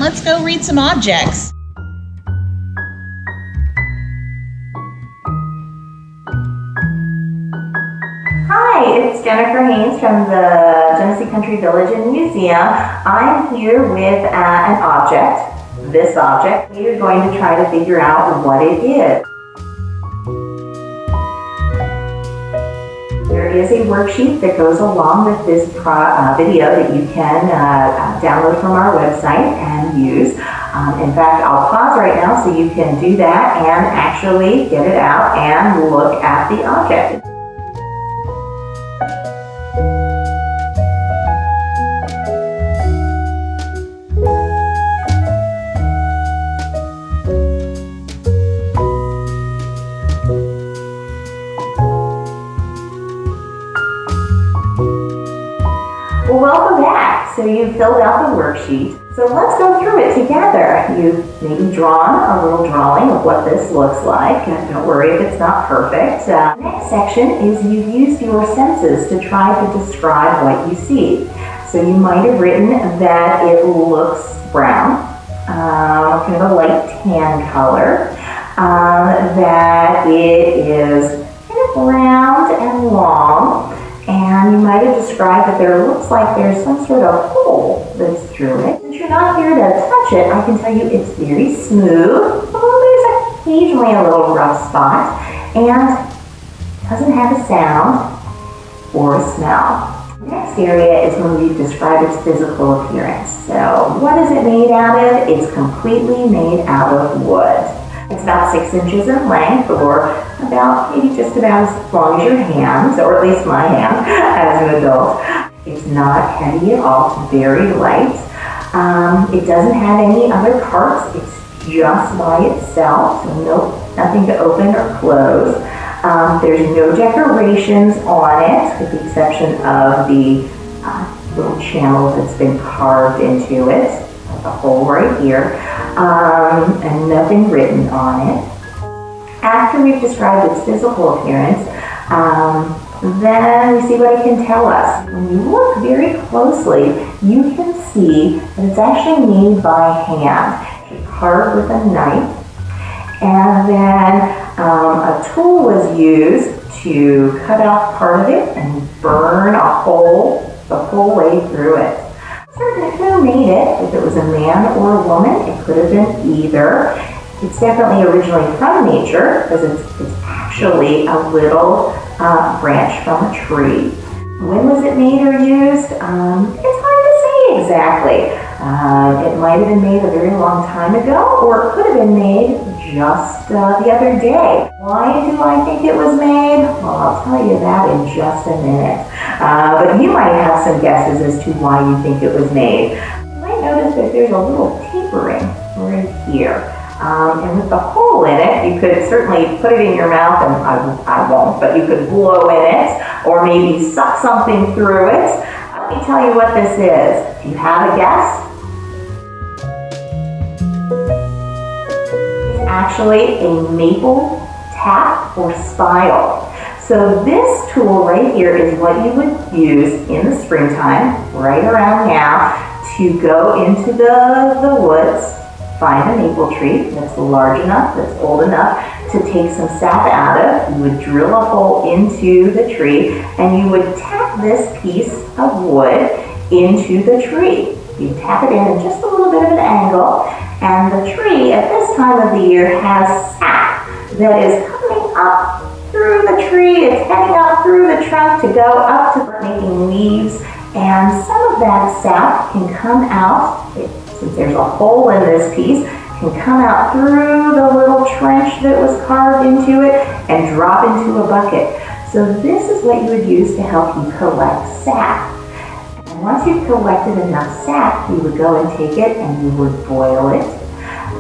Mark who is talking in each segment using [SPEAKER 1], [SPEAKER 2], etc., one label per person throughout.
[SPEAKER 1] let's go read some objects.
[SPEAKER 2] Hi, it's Jennifer Haynes from the Genesee Country Village and Museum. I'm here with an object, this object. We're going to try to figure out what it is. There is a worksheet that goes along with this video that you can download from our website and use. In fact, I'll pause right now so you can do that and actually get it out and look at the object. Well, welcome back. So you filled out the worksheet. So let's go through it together. You've maybe drawn a little drawing of what this looks like. Don't worry if it's not perfect. Next section is you've used your senses to try to describe what you see. So you might have written that it looks brown, kind of a light tan color, that it is kind of round and long. And you might have described that there looks like there's some sort of hole that's through it. Since you're not here to touch it, I can tell you it's very smooth. There's occasionally a little rough spot, and doesn't have a sound or a smell. The next area is when we describe its physical appearance. So what is it made out of? It's completely made out of wood. It's about 6 inches in length, or about maybe just about as long as your hands, or at least my hand as an adult. It's not heavy at all, it's very light. It doesn't have any other parts, it's just by itself, so nothing to open or close. There's no decorations on it, with the exception of the little channel that's been carved into it, the hole right here. And nothing written on it. After we've described its physical appearance, then we see what it can tell us. When you look very closely, you can see that it's actually made by hand. It's carved with a knife, and then a tool was used to cut off part of it and burn a hole the whole way through it. Certain who made it, if it was a man or a woman, it could have been either. It's definitely originally from nature, because it's actually a little branch from a tree. When was it made or used? It's hard to say exactly. It might have been made a very long time ago, or it could have been made just the other day. Why do I think it was made? Well, I'll tell you that in just a minute. But you might have some guesses as to why you think it was made. You might notice that there's a little tapering right here. And with the hole in it, you could certainly put it in your mouth, and I won't, but you could blow in it, or maybe suck something through it. Let me tell you what this is. Do you have a guess? It's actually a maple tap or spile. So this tool right here is what you would use in the springtime, right around now, to go into the woods, find a maple tree that's large enough, that's old enough to take some sap out of. You would drill a hole into the tree, and you would tap this piece of wood into the tree. You tap it in just a little bit of an angle, and the tree at this time of the year has sap that is coming up through the tree. It's heading up through the trunk to go up to making leaves, and some of that sap can come out, since there's a hole in this piece, can come out through the little trench that was carved into it and drop into a bucket. So this is what you would use to help you collect sap. And once you've collected enough sap, you would go and take it and you would boil it.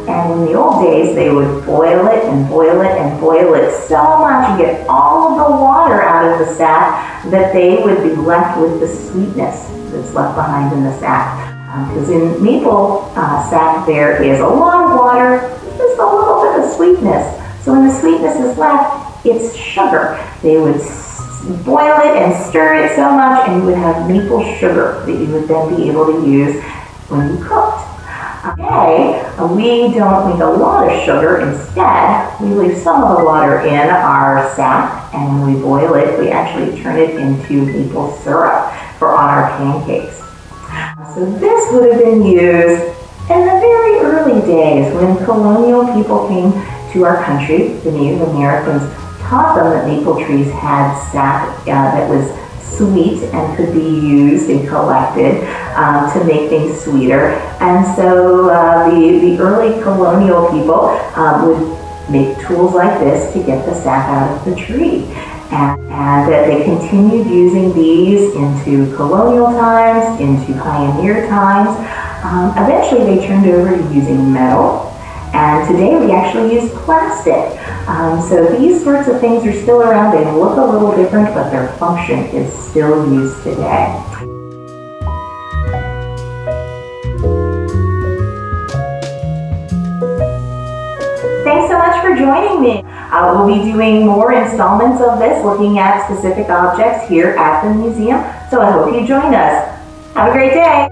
[SPEAKER 2] And in the old days, they would boil it and boil it and boil it so much and get all of the water out of the sap that they would be left with the sweetness that's left behind in the sap. Because in maple sap, there is a lot of water, just a little bit of sweetness. So when the sweetness is left, it's sugar. They would boil it and stir it so much, and you would have maple sugar that you would then be able to use when you cooked. Today, we don't make a lot of sugar. Instead, we leave some of the water in our sap, and when we boil it, we actually turn it into maple syrup for on our pancakes. So this would have been used in the very early days when colonial people came to our country. The Native Americans taught them that maple trees had sap that was sweet and could be used and collected to make things sweeter. And so the early colonial people would make tools like this to get the sap out of the tree. And they continued using these into colonial times, into pioneer times. Eventually they turned over to using metal. And today we actually use plastic. So these sorts of things are still around. They look a little different, but their function is still used today. Thanks so much for joining me. We'll be doing more installments of this, looking at specific objects here at the museum. So I hope you join us. Have a great day.